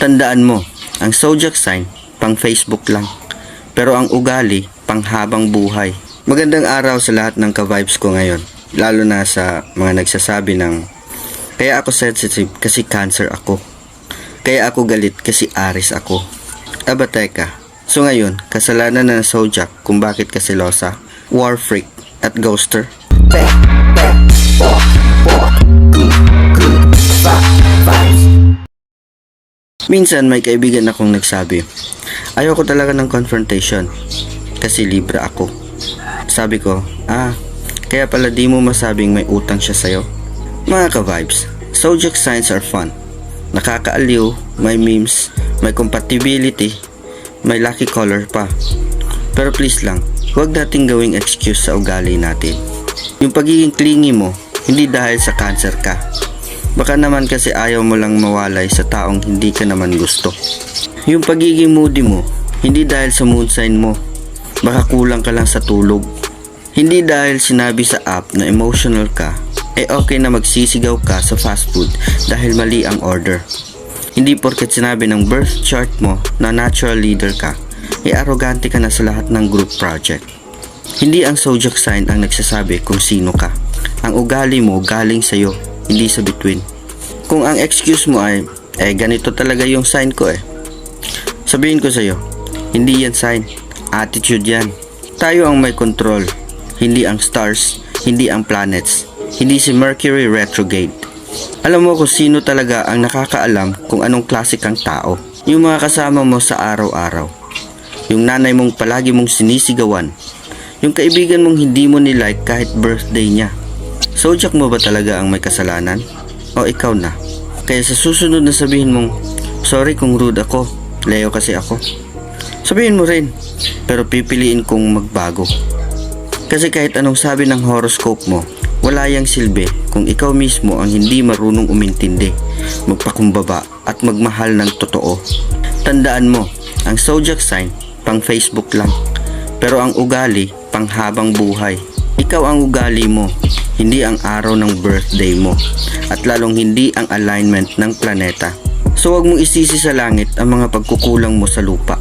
Tandaan mo, ang zodiac sign, pang Facebook lang. Pero ang ugali, pang habang buhay. Magandang araw sa lahat ng ka-vibes ko ngayon. Lalo na sa mga nagsasabi ng, kaya ako sensitive kasi Cancer ako. Kaya ako galit kasi Aries ako. Aba teka, so ngayon, kasalanan na ng zodiac kung bakit ka selosa, war freak, at ghoster? Minsan may kaibigan akong nagsabi, ayoko talaga ng confrontation kasi Libra ako. Sabi ko, kaya pala di mo masabing may utang siya sa'yo. Mga ka-vibes, zodiac signs are fun. Nakakaaliw, may memes, may compatibility, may lucky color pa. Pero please lang, huwag nating gawing excuse sa ugali natin. Yung pagiging clingy mo, hindi dahil sa Cancer ka. Baka naman kasi ayaw mo lang mawalay sa taong hindi ka naman gusto. Yung pagiging moody mo, hindi dahil sa moon sign mo. Baka kulang ka lang sa tulog. Hindi dahil sinabi sa app na emotional ka, okay na magsisigaw ka sa fast food dahil mali ang order. Hindi porket sinabi ng birth chart mo na natural leader ka, arrogante ka na sa lahat ng group project. Hindi ang zodiac sign ang nagsasabi kung sino ka. Ang ugali mo galing sa'yo, hindi sa between. Kung ang excuse mo ay, ganito talaga yung sign ko sabihin ko sa'yo, hindi yan sign, attitude yan. Tayo ang may control, hindi ang stars, hindi ang planets, hindi si Mercury retrograde. Alam mo kung sino talaga ang nakakaalam kung anong klase kang tao. Yung mga kasama mo sa araw-araw, yung nanay mong palagi mong sinisigawan, yung kaibigan mong hindi mo nilike kahit birthday niya. Zodiac mo ba talaga ang may kasalanan? O ikaw na? Kaya sa susunod na sabihin mong, sorry kung rude ako, Leo kasi ako. Sabihin mo rin, pero pipiliin kong magbago. Kasi kahit anong sabi ng horoscope mo, wala yang silbi kung ikaw mismo ang hindi marunong umintindi, magpakumbaba at magmahal ng totoo. Tandaan mo, ang zodiac sign, pang Facebook lang. Pero ang ugali, pang habang buhay. Ikaw ang ugali mo, hindi ang araw ng birthday mo, at lalong hindi ang alignment ng planeta. So wag mong isisi sa langit ang mga pagkukulang mo sa lupa.